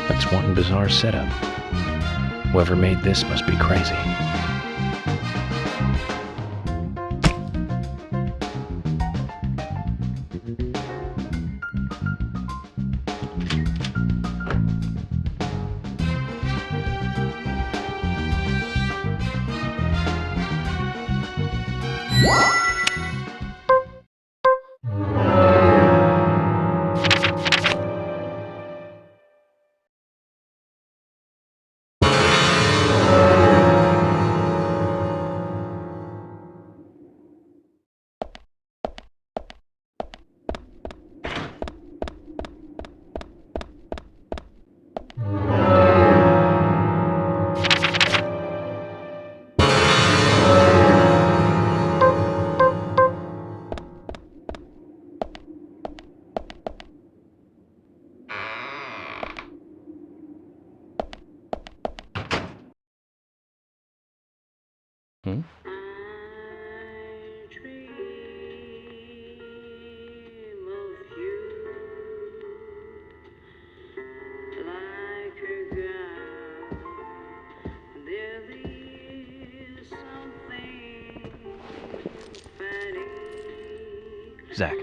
That's one bizarre setup. Whoever made this must be crazy. Hmm? Zach,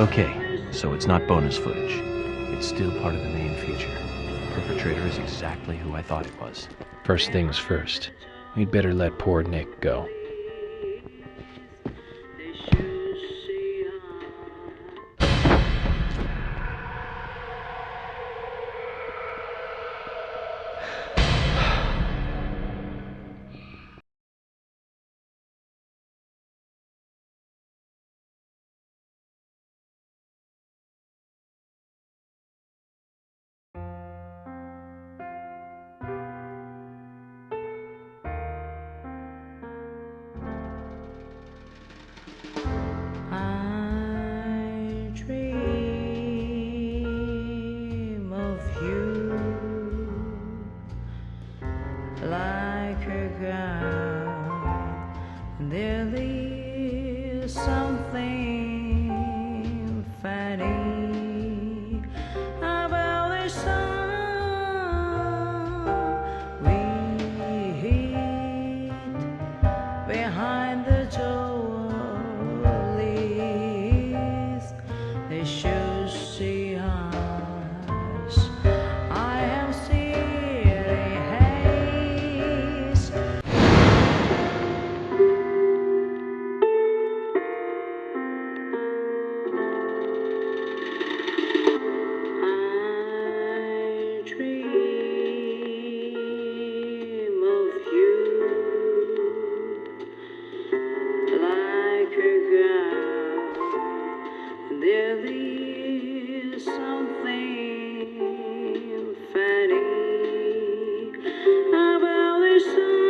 okay, so it's not bonus footage. It's still part of the main feature. The perpetrator is exactly who I thought it was. First things first. We'd better let poor Nick go. Something funny about this song we hid behind the doorways. They should see us. I am still in haze. There is something funny about this song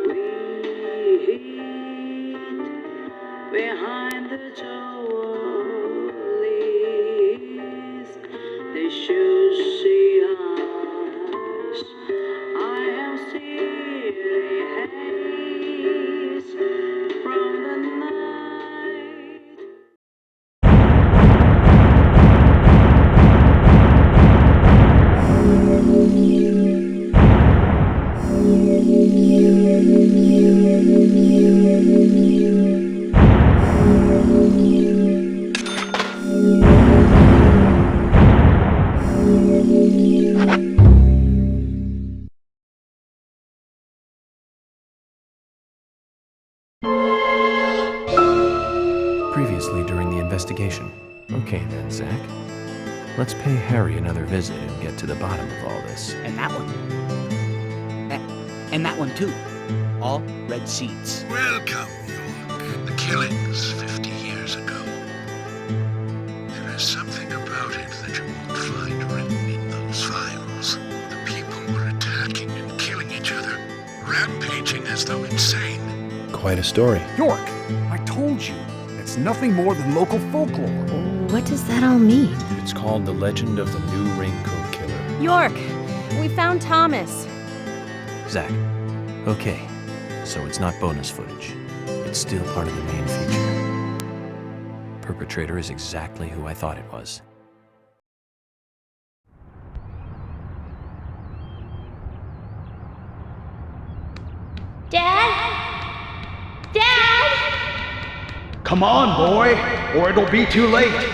we hid behind the doorways. They should see us. I am still in haze from the night. Previously during the investigation. Okay then, Zach. Let's pay Harry another visit and get to the bottom of all this. And that one. And that one too. All red seeds. Welcome, York. The killings 50 years ago. There is something about it that you won't find written in those files. The people were attacking and killing each other. as though insane. Quite a story. York, I told you, it's nothing more than local folklore. What does that all mean? It's called The Legend of the New Raincoat Killer. York, we found Thomas. Zach. Okay, so it's not bonus footage. It's still part of the main feature. Perpetrator is exactly who I thought it was. Dad? Dad? Come on, boy, or it'll be too late.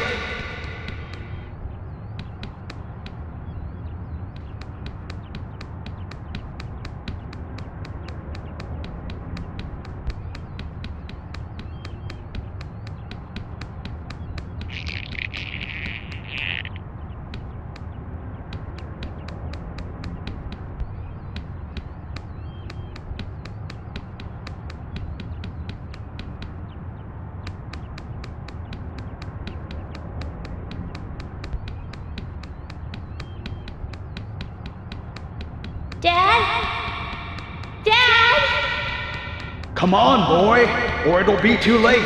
Dad? Dad? Come on, boy, or it'll be too late.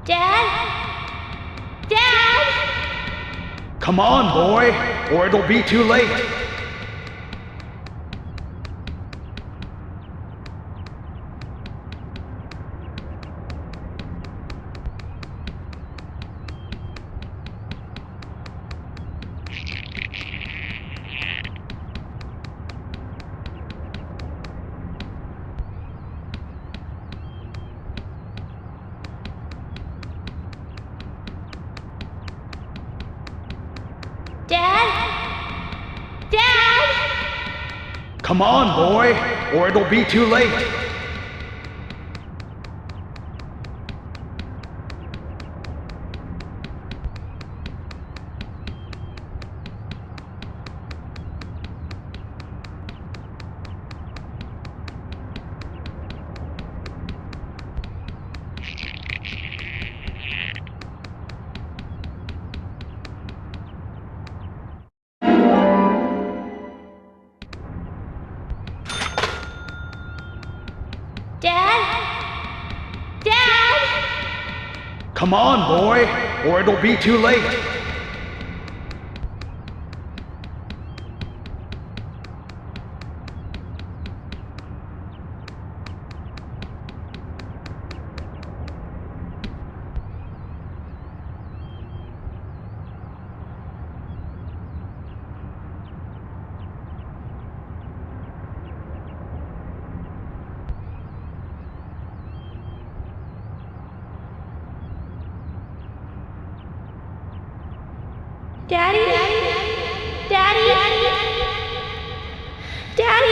Dad? Dad? Come on, boy, or it'll be too late. Dad? Dad? Come on, boy, or it'll be too late. Dad? Dad? Come on, boy, or it'll be too late. Daddy? Daddy? Daddy?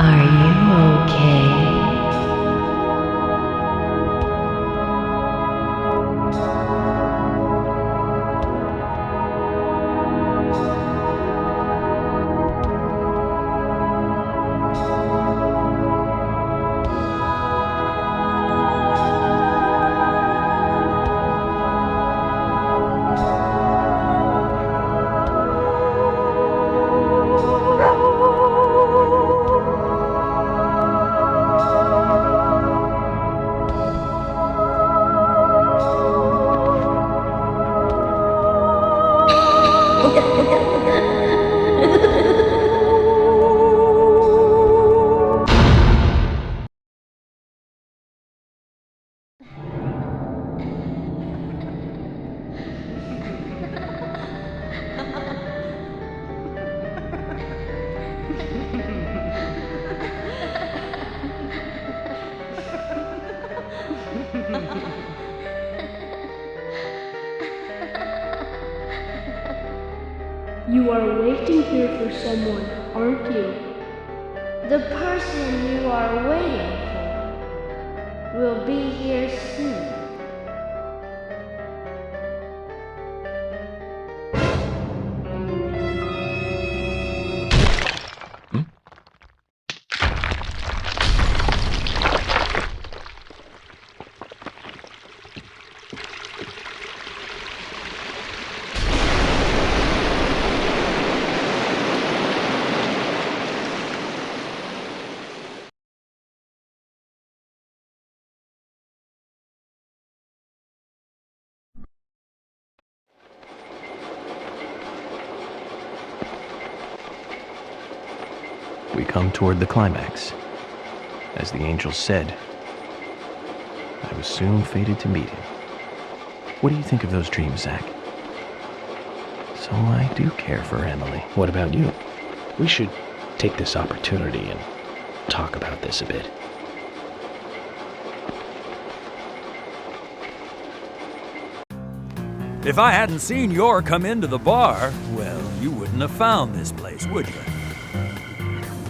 Are you okay? You are waiting here for someone, aren't you? The person you are waiting for will be here soon. We come toward the climax. As the angel said, I was soon fated to meet him. What do you think of those dreams, Zach? So I do care for Emily. What about you? We should take this opportunity and talk about this a bit. If I hadn't seen Yor come into the bar, well, you wouldn't have found this place, would you?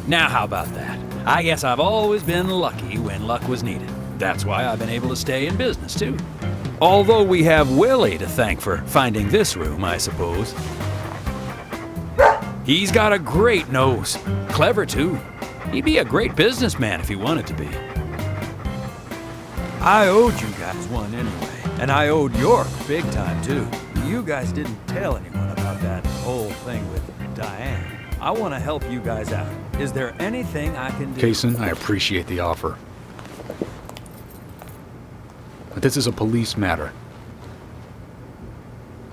Now how about that? I guess I've always been lucky when luck was needed. That's why I've been able to stay in business, too. Although we have Willie to thank for finding this room, I suppose. He's got a great nose. Clever, too. He'd be a great businessman if he wanted to be. I owed you guys one anyway, and I owed York big time, too. You guys didn't tell anyone about that whole thing with Diane. I want to help you guys out. Is there anything I can do? Kaysen, I appreciate the offer. But this is a police matter.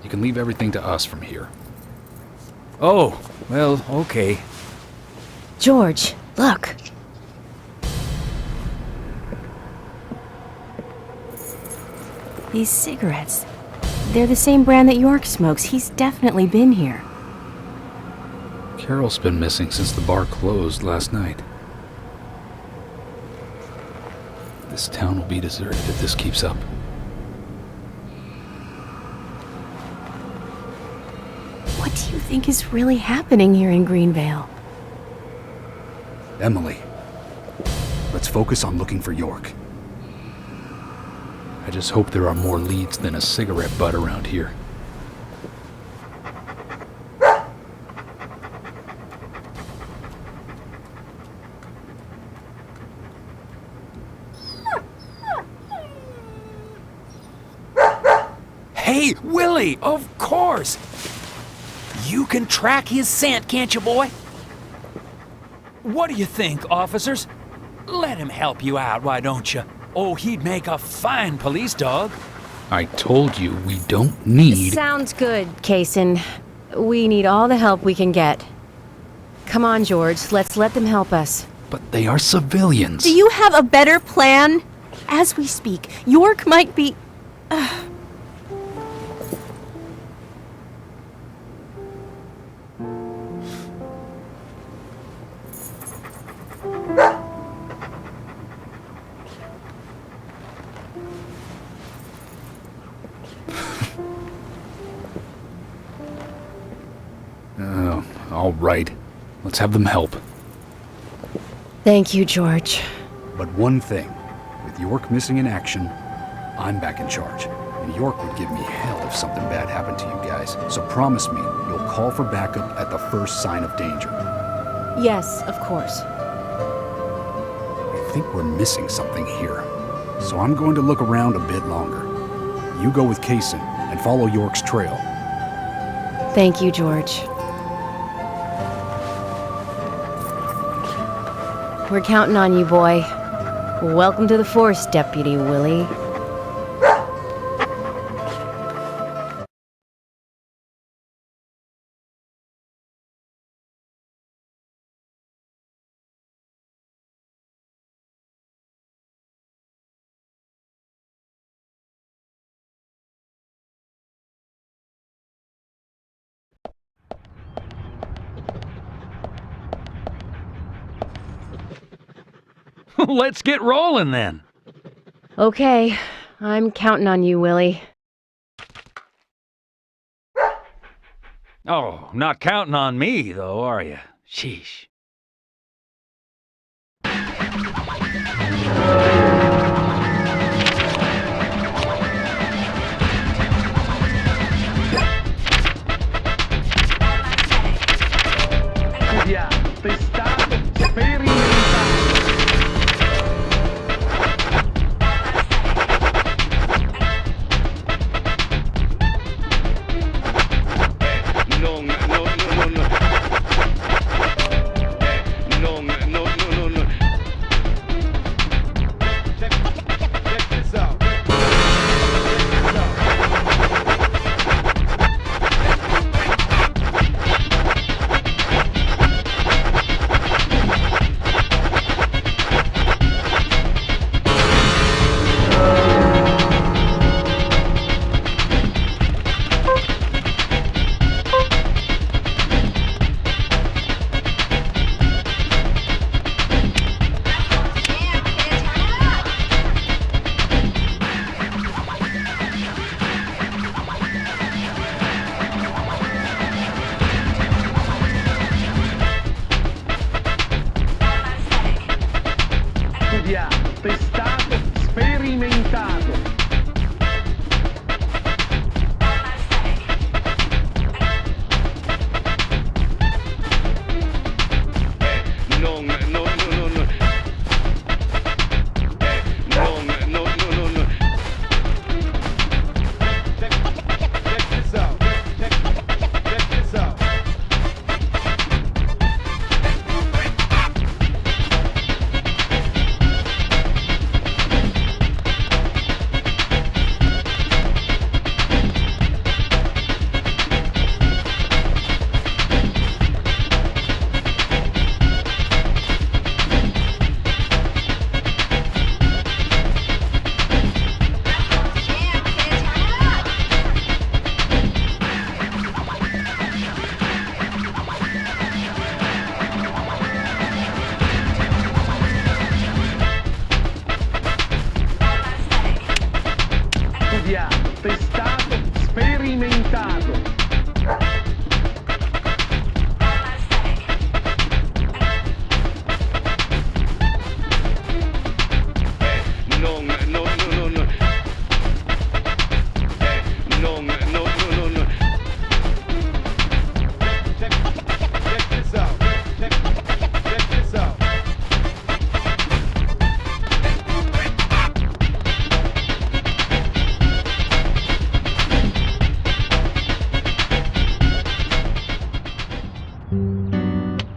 You can leave everything to us from here. Oh, well, okay. George, look. These cigarettes. They're the same brand that York smokes. He's definitely been here. Carol's been missing since the bar closed last night. This town will be deserted if this keeps up. What do you think is really happening here in Greenvale? Emily, let's focus on looking for York. I just hope there are more leads than a cigarette butt around here. Hey, Willie, of course! You can track his scent, can't you, boy? What do you think, officers? Let him help you out, why don't you? Oh, he'd make a fine police dog. I told you we don't need... Sounds good, Kaysen. We need all the help we can get. Come on, George, let's let them help us. But they are civilians. Do you have a better plan? As we speak, York might be... All right. Let's have them help. Thank you, George. But one thing. With York missing in action, I'm back in charge. And York would give me hell if something bad happened to you guys. So promise me you'll call for backup at the first sign of danger. Yes, of course. I think we're missing something here. So I'm going to look around a bit longer. You go with Kaysen and follow York's trail. Thank you, George. We're counting on you, boy. Welcome to the force, Deputy Willie. Let's get rolling then. Okay, I'm counting on you, Willie. Oh, not counting on me, though, are you? Sheesh.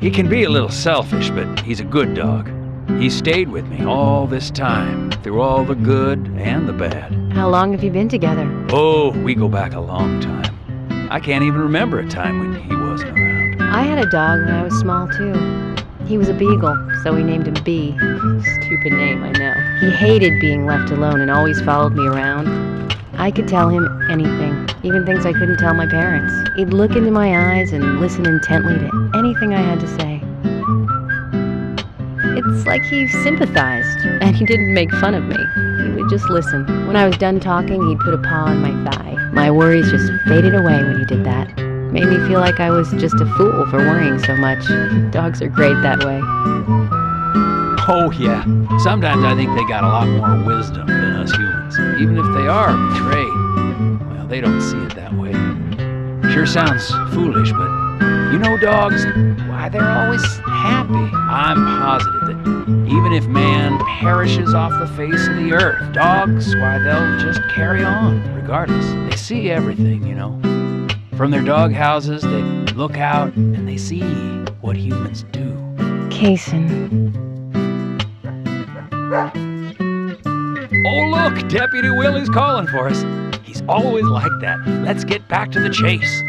He can be a little selfish, but he's a good dog. He stayed with me all this time, through all the good and the bad. How long have you been together? Oh, we go back a long time. I can't even remember a time when he wasn't around. I had a dog when I was small, too. He was a beagle, so we named him B. Stupid name, I know. He hated being left alone and always followed me around. I could tell him anything, even things I couldn't tell my parents. He'd look into my eyes and listen intently to anything I had to say. It's like he sympathized, and he didn't make fun of me. He would just listen. When I was done talking, he'd put a paw on my thigh. My worries just faded away when he did that. Made me feel like I was just a fool for worrying so much. Dogs are great that way. Oh, yeah. Sometimes I think they got a lot more wisdom than us humans. Even if they are betrayed, well, they don't see it that way. Sure sounds foolish, but you know dogs, why, they're always happy. I'm positive that even if man perishes off the face of the earth, dogs, why, they'll just carry on, regardless. They see everything, you know. From their dog houses, they look out and they see what humans do. Kaysen. Oh, look, Deputy Willie's calling for us. He's always like that. Let's get back to the chase.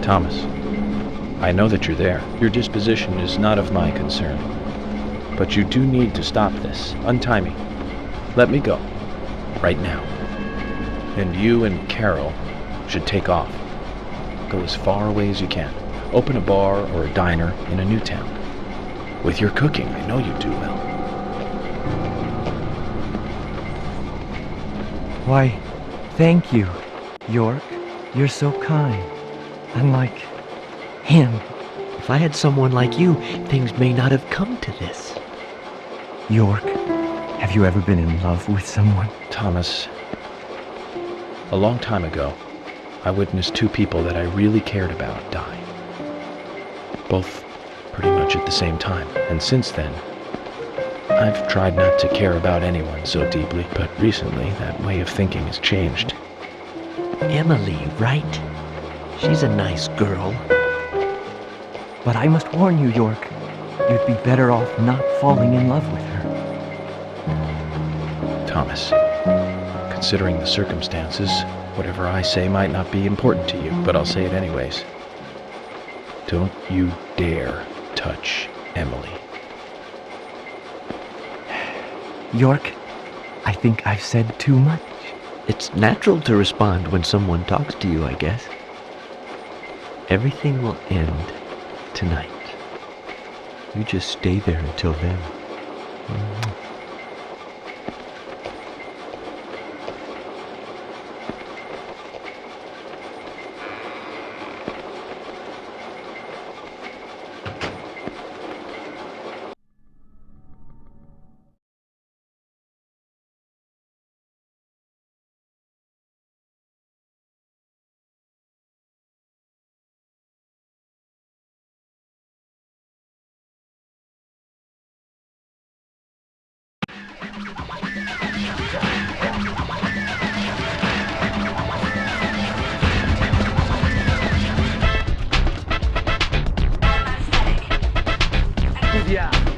Thomas, I know that you're there. Your disposition is not of my concern. But you do need to stop this. Untie me. Let me go. Right now. And you and Carol should take off. Go as far away as you can. Open a bar or a diner in a new town. With your cooking, I know you do well. Why, thank you, York. You're so kind. Unlike him. If I had someone like you, things may not have come to this. York, have you ever been in love with someone? Thomas, a long time ago, I witnessed two people that I really cared about die. Both pretty much at the same time. And since then, I've tried not to care about anyone so deeply, but recently that way of thinking has changed. Emily, right? She's a nice girl. But I must warn you, York, you'd be better off not falling in love with her. Thomas, considering the circumstances, whatever I say might not be important to you, but I'll say it anyways. Don't you dare touch Emily. York, I think I've said too much. It's natural to respond when someone talks to you, I guess. Everything will end tonight. You just stay there until then.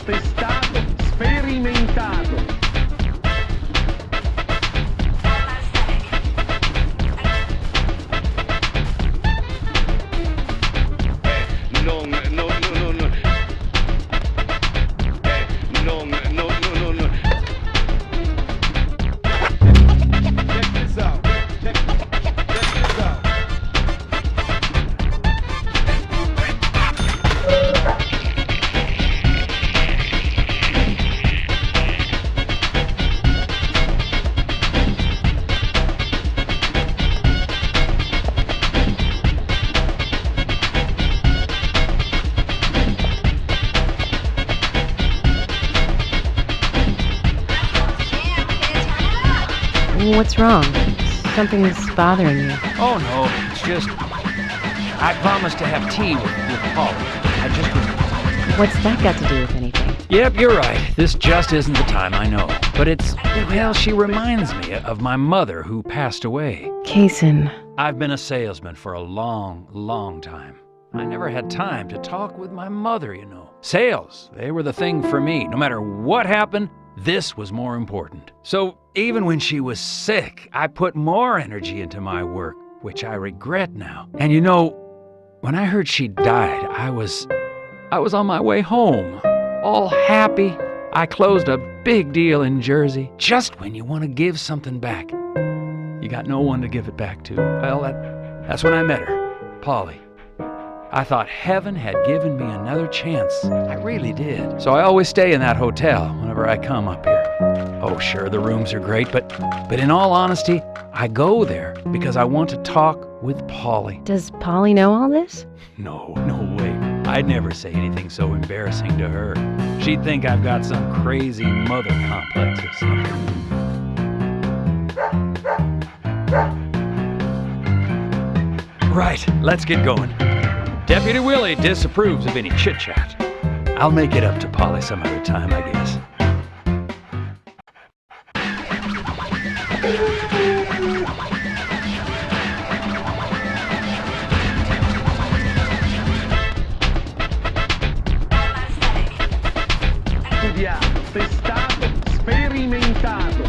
Testato, sperimentato. What's wrong? Something's bothering you. Oh, no, it's just... I promised to have tea with Polly. I just... What's that got to do with anything? Yep, you're right. This just isn't the time, I know. But it's... well, she reminds me of my mother who passed away. Kaysen. I've been a salesman for a long, long time. I never had time to talk with my mother, you know. Sales, they were the thing for me. No matter what happened, this was more important. So even when she was sick, I put more energy into my work, which I regret now. And you know, when I heard she died, I was on my way home, all happy. I closed a big deal in Jersey. Just when you want to give something back, you got no one to give it back to. Well, that's when I met her, Polly. I thought heaven had given me another chance. I really did. So I always stay in that hotel whenever I come up here. Oh, sure, the rooms are great, but in all honesty, I go there because I want to talk with Polly. Does Polly know all this? No way. I'd never say anything so embarrassing to her. She'd think I've got some crazy mother complex or something. Right, let's get going. Deputy Willie disapproves of any chit-chat. I'll make it up to Polly some other time, I guess. Testato, sperimentato.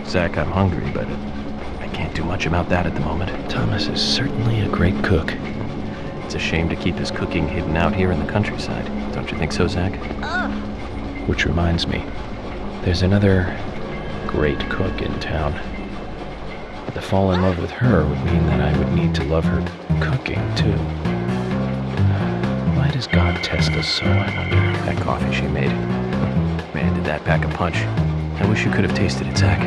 Zach, I'm hungry, but I can't do much about that at the moment. Thomas is certainly a great cook. It's a shame to keep his cooking hidden out here in the countryside. Don't you think so, Zach? Which reminds me, there's another great cook in town. But to fall in love with her would mean that I would need to love her cooking, too. Why does God test us so, I wonder? That coffee she made. Man, did that pack a punch. I wish you could have tasted it, Zach.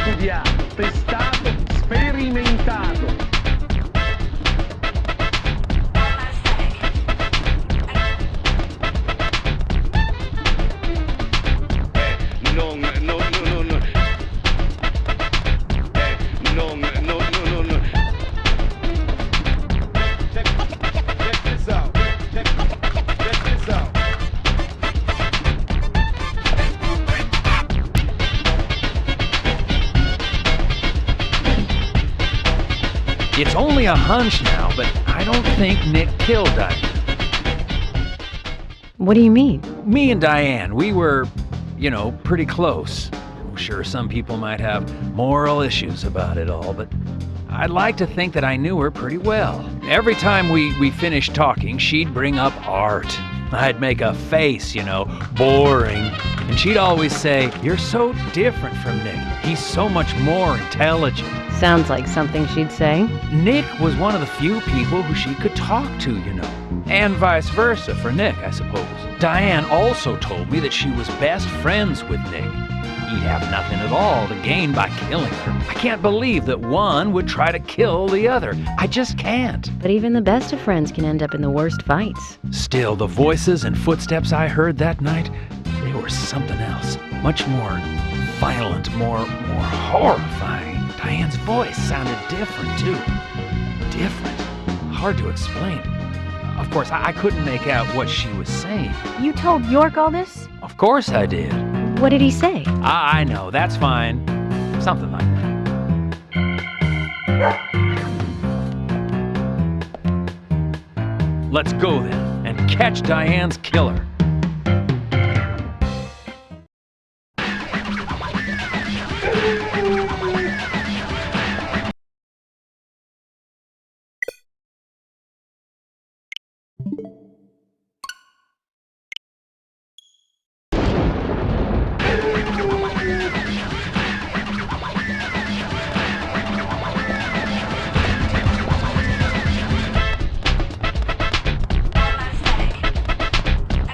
Studiato, testato, sperimentato. No, no, no, no, no. No, no, no, no, no. Check this out. Check this out. It's only a hunch now, but I don't think Nick killed Diane. What do you mean? Me and Diane, we were, pretty close. Sure, some people might have moral issues about it all, but I'd like to think that I knew her pretty well. Every time we finished talking, she'd bring up art. I'd make a face, boring. And she'd always say, "You're so different from Nick. He's so much more intelligent." Sounds like something she'd say. Nick was one of the few people who she could talk to, And vice versa for Nick, I suppose. Diane also told me that she was best friends with Nick. He'd have nothing at all to gain by killing her. I can't believe that one would try to kill the other. I just can't. But even the best of friends can end up in the worst fights. Still, the voices and footsteps I heard that night, they were something else. Much more violent, more horrifying. Diane's voice sounded different, too. Different. Hard to explain. Of course, I couldn't make out what she was saying. You told York all this? Of course I did. What did he say? I know, that's fine. Something like that. Let's go then, and catch Diane's killer.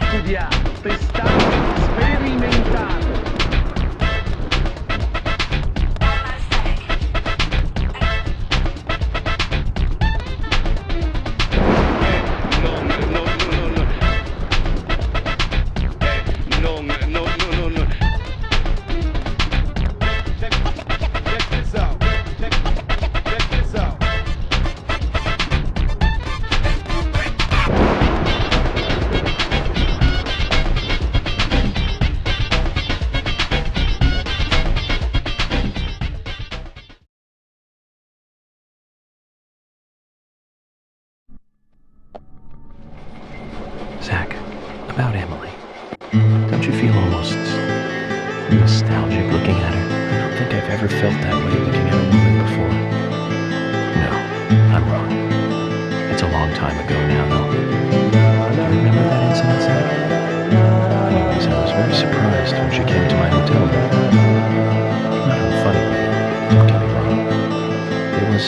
Studiato, testato, sperimentato. Zach, about Emily. Don't you feel almost nostalgic looking at her? I don't think I've ever felt that way looking at a woman before. No, I'm wrong. It's a long time ago now, though. Do you remember that incident, Zach? Anyways, I was very surprised when she came to my hotel room. Not in a funny way, don't get me wrong. It was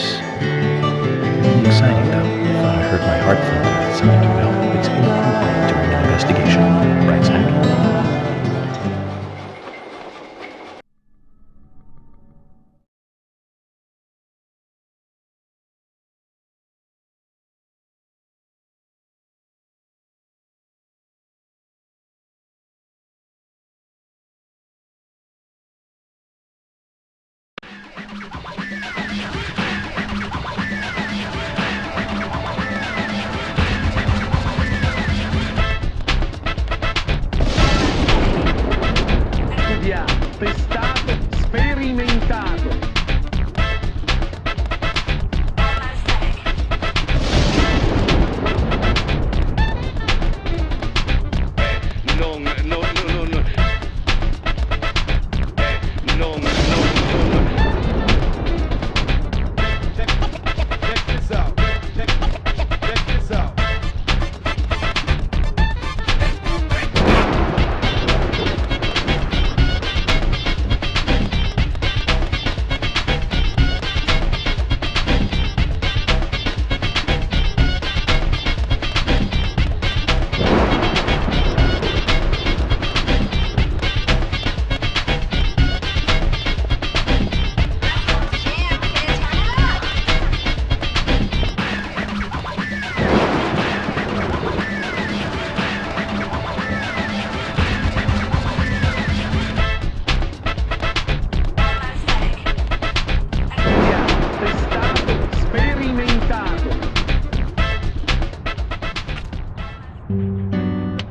really exciting, though. I thought I heard my heart thump and had something to know. It's inappropriate during an investigation, right, Zach?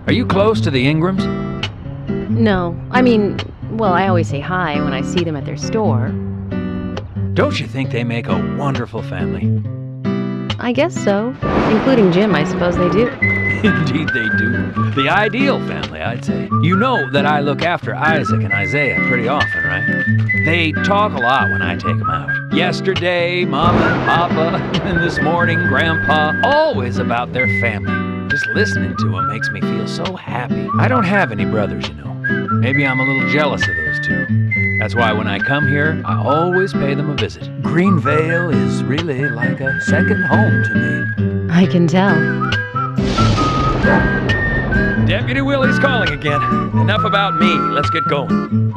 Are you close to the Ingrams? No, I mean, well, I always say hi when I see them at their store. Don't you think they make a wonderful family? I guess so. Including Jim, I suppose they do. Indeed they do. The ideal family, I'd say. You know that I look after Isaac and Isaiah pretty often, right? They talk a lot when I take them out. Yesterday, Mama and Papa, and this morning, Grandpa, always about their family. Just listening to them makes me feel so happy. I don't have any brothers, you know. Maybe I'm a little jealous of those two. That's why when I come here, I always pay them a visit. Greenvale is really like a second home to me. I can tell. Deputy Willie's calling again. Enough about me. Let's get going.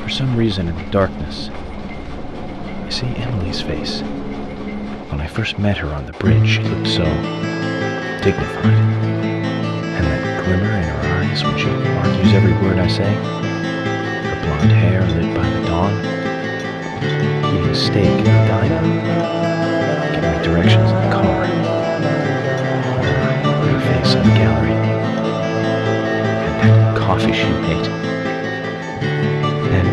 For some reason in the darkness, I see Emily's face. When I first met her on the bridge, she looked so dignified. And that glimmer in her eyes when she argues every word I say. Her blonde hair lit by the dawn. Eating steak in the diner. Giving me directions in the car. Her face in the gallery. And that coffee she made. And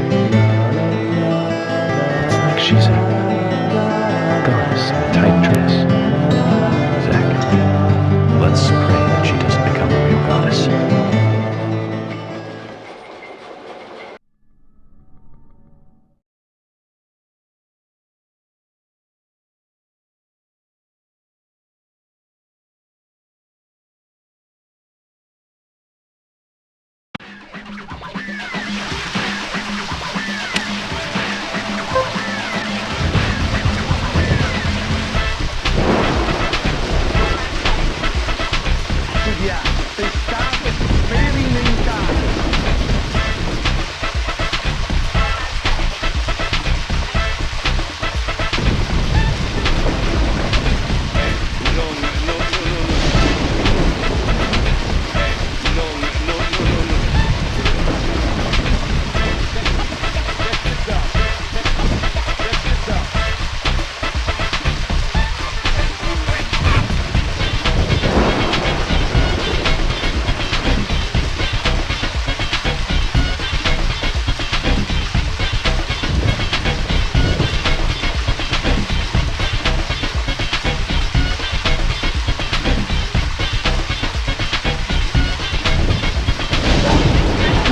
it's like she's a goddess in a tight dress. Zach, let's pray that she doesn't become a real goddess. Studiate, testate, sperimentate.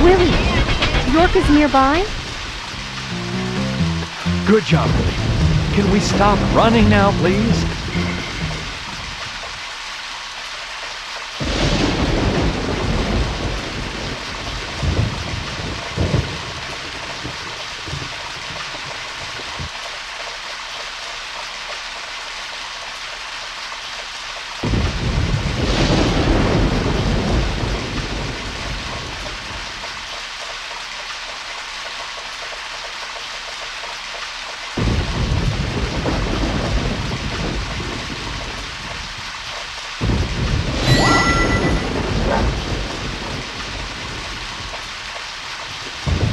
Willie! York is nearby? Good job, Willie. Can we stop running now, please?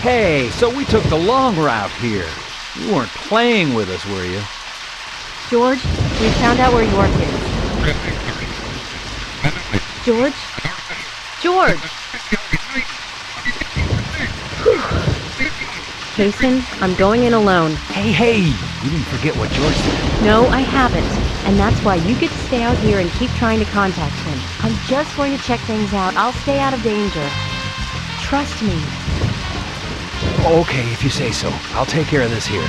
Hey, so we took the long route here. You weren't playing with us, were you? George, we found out where York is. George? George! Jason, I'm going in alone. Hey, you didn't forget what George said. No, I haven't. And that's why you get to stay out here and keep trying to contact him. I'm just going to check things out. I'll stay out of danger. Trust me. Okay, if you say so. I'll take care of this here.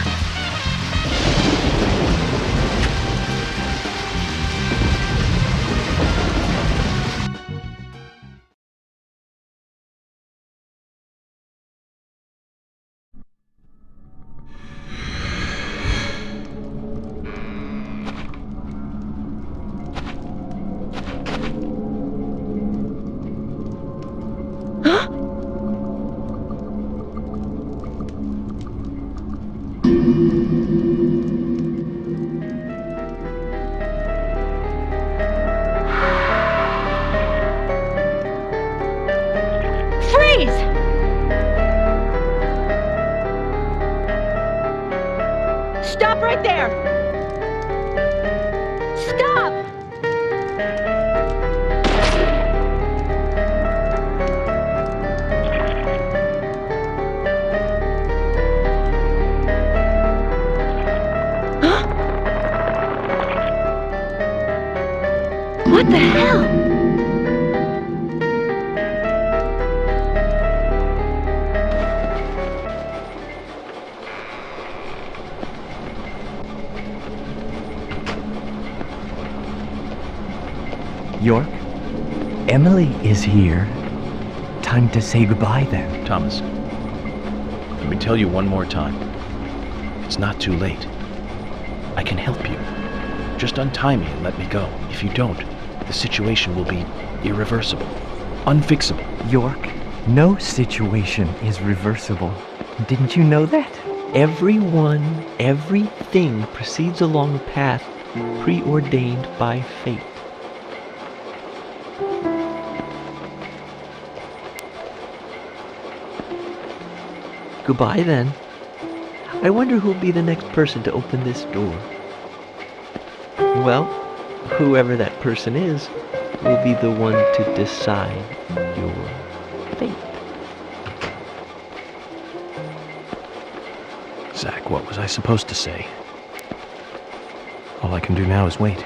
Freeze! What the hell? York, Emily is here. Time to say goodbye then. Thomas, let me tell you one more time. It's not too late. I can help you. Just untie me and let me go. If you don't, the situation will be irreversible, unfixable. York, no situation is reversible. Didn't you know that? Everyone, everything proceeds along a path preordained by fate. Goodbye then. I wonder who'll be the next person to open this door. Well, whoever that person is will be the one to decide your fate. Zach, what was I supposed to say? All I can do now is wait.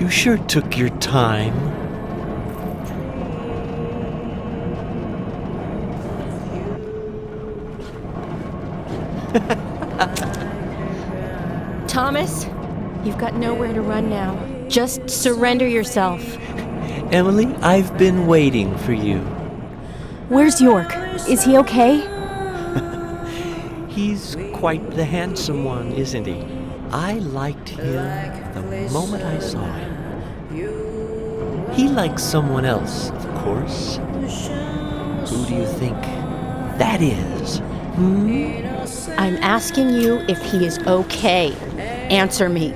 You sure took your time. Thomas, you've got nowhere to run now. Just surrender yourself. Emily, I've been waiting for you. Where's York? Is he okay? He's quite the handsome one, isn't he? I liked him the moment I saw him. He likes someone else, of course. Who do you think that is? I'm asking you if he is okay. Answer me.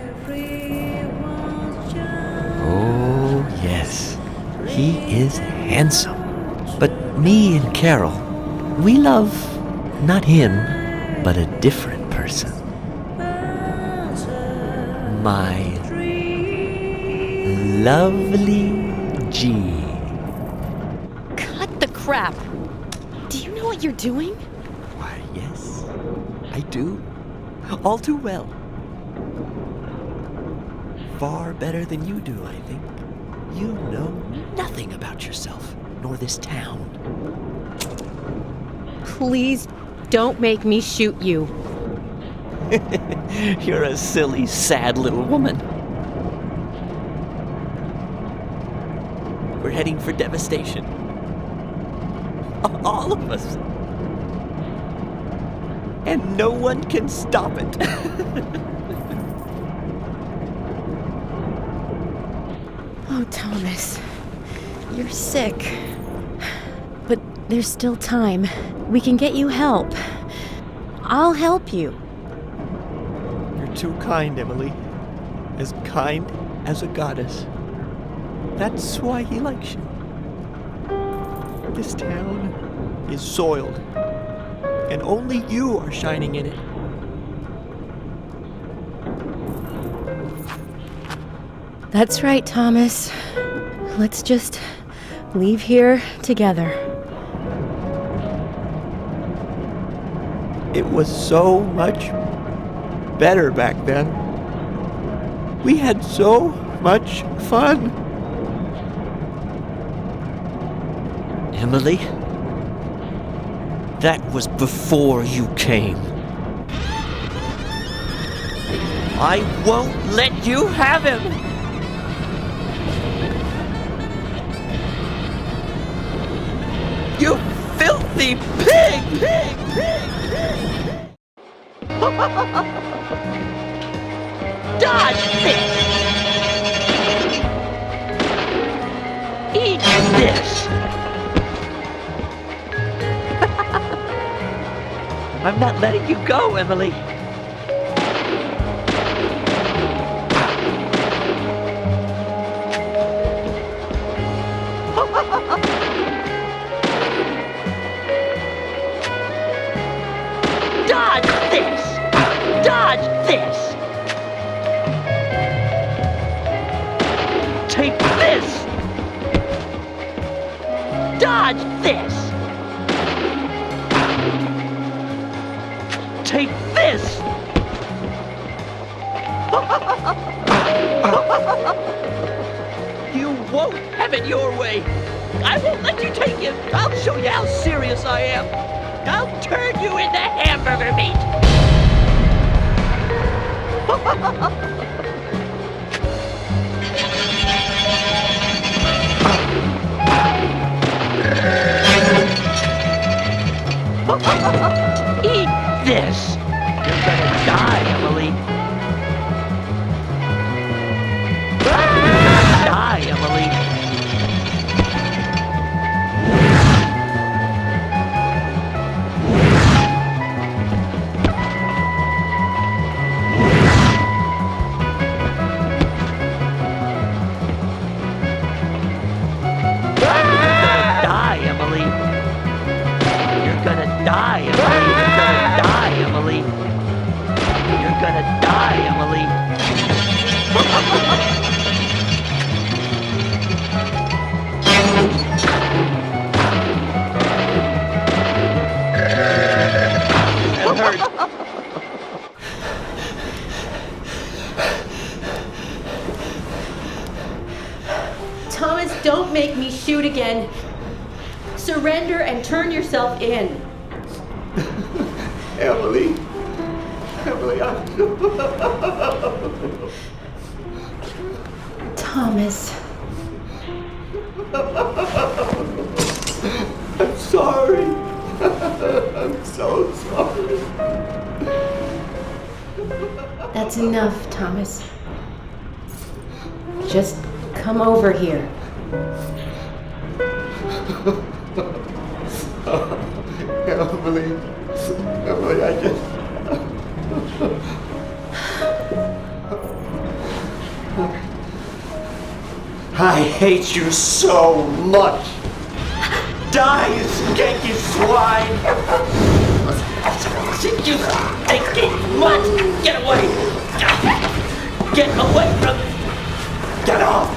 Oh, yes. He is handsome. But me and Carol, we love not him, but a different person. My lovely G. Cut the crap. Do you know what you're doing? Why, yes, I do. All too well. Far better than you do, I think. You know nothing about yourself, nor this town. Please don't make me shoot you. You're a silly, sad little woman. We're heading for devastation. All of us. And no one can stop it. Oh, Thomas, you're sick. But there's still time. We can get you help. I'll help you. You're too kind, Emily. As kind as a goddess. That's why he likes you. This town is soiled, and only you are shining in it. That's right, Thomas. Let's just leave here together. It was so much better back then. We had so much fun. Emily, that was before you came. I won't let you have him! You filthy pig! Dodge it! Eat this! I'm not letting you go, Emily. Dodge this! Dodge this! Take this! Dodge this! Take this! You won't have it your way! I won't let you take it! I'll show you how serious I am! I'll turn you into hamburger meat! Eat this! You're gonna die, Emily. Die, Emily. Die, Emily. You're gonna die, Emily. You're gonna die, Emily. You're gonna die, Emily. That hurt. Thomas, don't make me shoot again. Surrender and turn yourself in. Emily. Emily, Thomas. I'm sorry. I'm so sorry. That's enough, Thomas. Just come over here. Emily, Emily, I just... I hate you so much. Die, you skanky swine. You stinky mutt. Get away. Get away from me. Get off.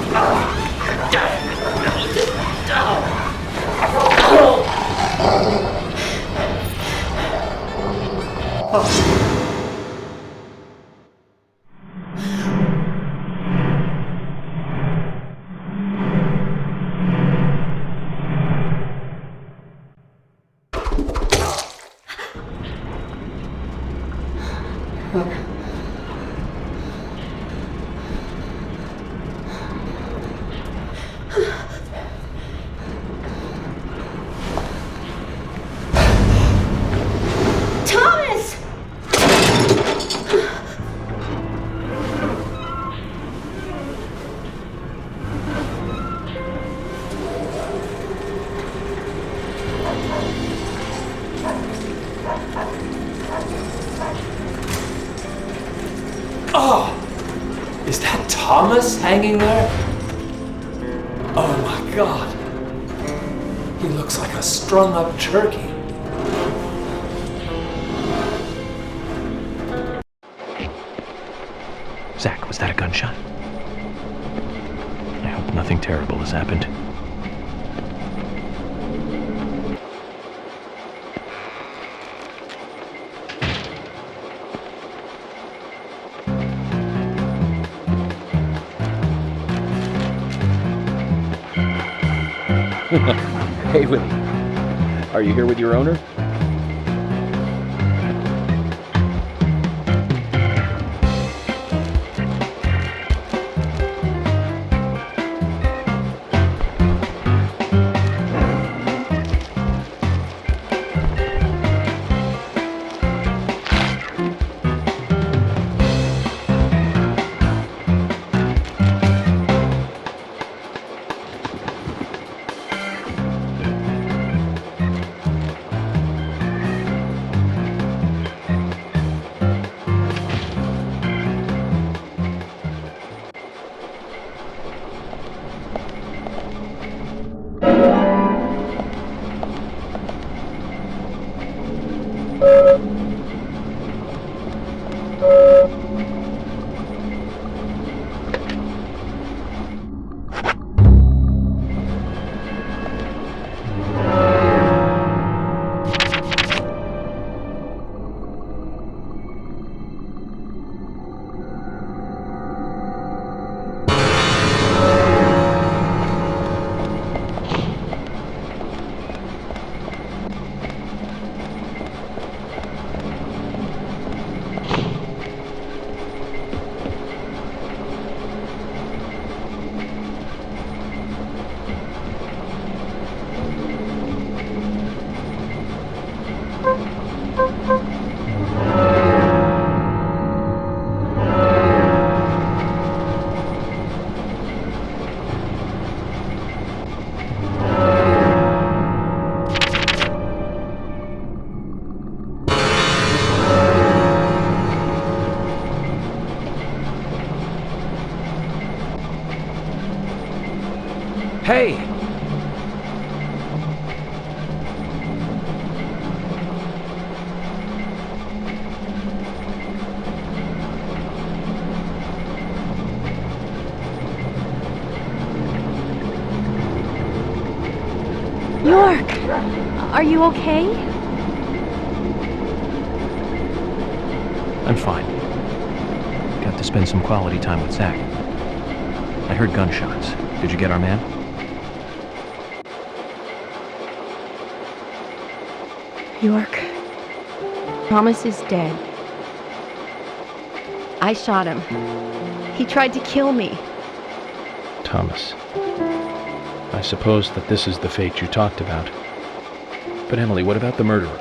Thomas! Oh! Is that Thomas hanging there? Oh my god. He looks like a strung up turkey. Zach, was that a gunshot? I hope nothing terrible has happened. Hey, Willie. Are you here with your owner? Hey! York! Are you okay? I'm fine. Got to spend some quality time with Zach. I heard gunshots. Did you get our man? York. Thomas is dead. I shot him. He tried to kill me. Thomas. I suppose that this is the fate you talked about. But Emily, what about the murderer?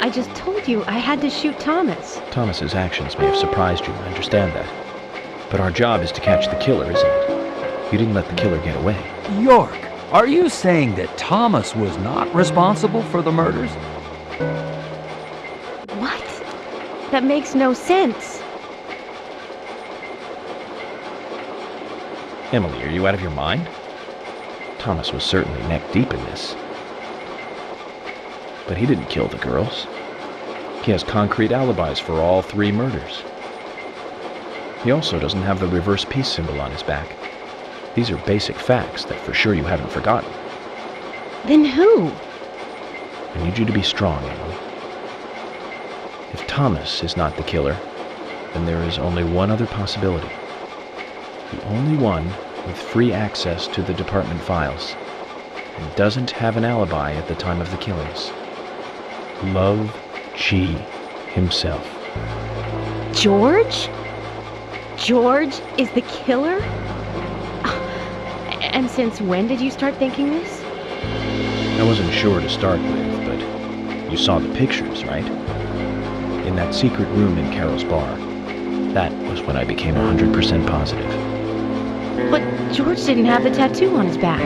I just told you I had to shoot Thomas. Thomas's actions may have surprised you, I understand that. But our job is to catch the killer, isn't it? You didn't let the killer get away. York, are you saying that Thomas was not responsible for the murders? What? That makes no sense. Emily, are you out of your mind? Thomas was certainly neck deep in this. But he didn't kill the girls. He has concrete alibis for all 3 murders. He also doesn't have the reverse peace symbol on his back. These are basic facts that for sure you haven't forgotten. Then who? I need you to be strong, Emily. If Thomas is not the killer, then there is only one other possibility. The only one with free access to the department files, and doesn't have an alibi at the time of the killings. Love G himself. George? George is the killer? And since when did you start thinking this? I wasn't sure to start with, but you saw the pictures, right? In that secret room in Carol's bar. That was when I became 100% positive. But George didn't have the tattoo on his back.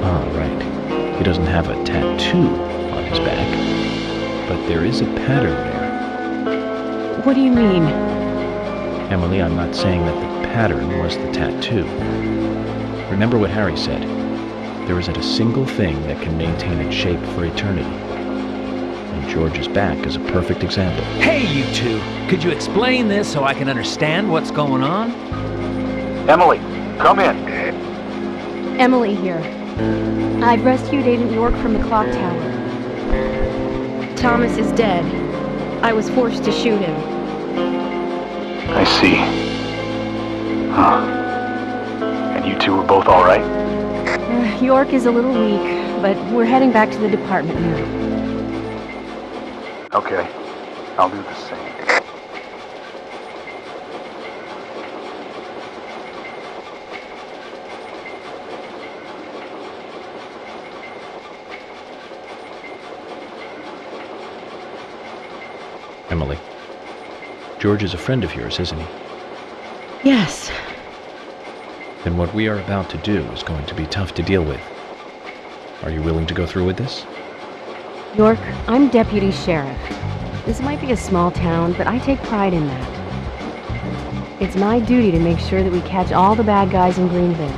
Ah, right. He doesn't have a tattoo on his back. But there is a pattern there. What do you mean? Emily, I'm not saying that the pattern was the tattoo. Remember what Harry said. There isn't a single thing that can maintain its shape for eternity. And George's back is a perfect example. Hey, you two! Could you explain this so I can understand what's going on? Emily, come in. Emily here. I've rescued Agent York from the clock tower. Thomas is dead. I was forced to shoot him. I see. Huh. And you two are both all right? York is a little weak, but we're heading back to the department now. Okay. I'll do the same. Emily, George is a friend of yours, isn't he? Yes. Then what we are about to do is going to be tough to deal with. Are you willing to go through with this? York, I'm deputy sheriff. This might be a small town, but I take pride in that. It's my duty to make sure that we catch all the bad guys in Greenville.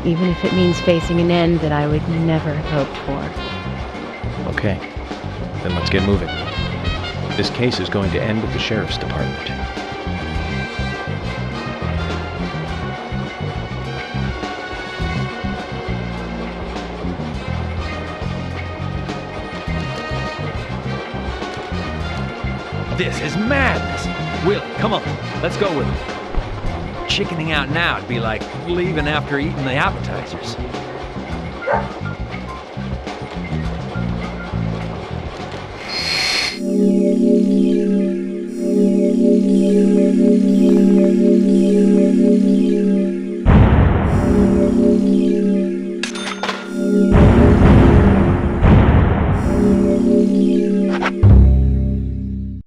even if it means facing an end that I would never have hoped for. Okay, then let's get moving. This case is going to end with the sheriff's department. This is madness. Will, come on, let's go with him. Chickening out now would be like leaving after eating the appetizers.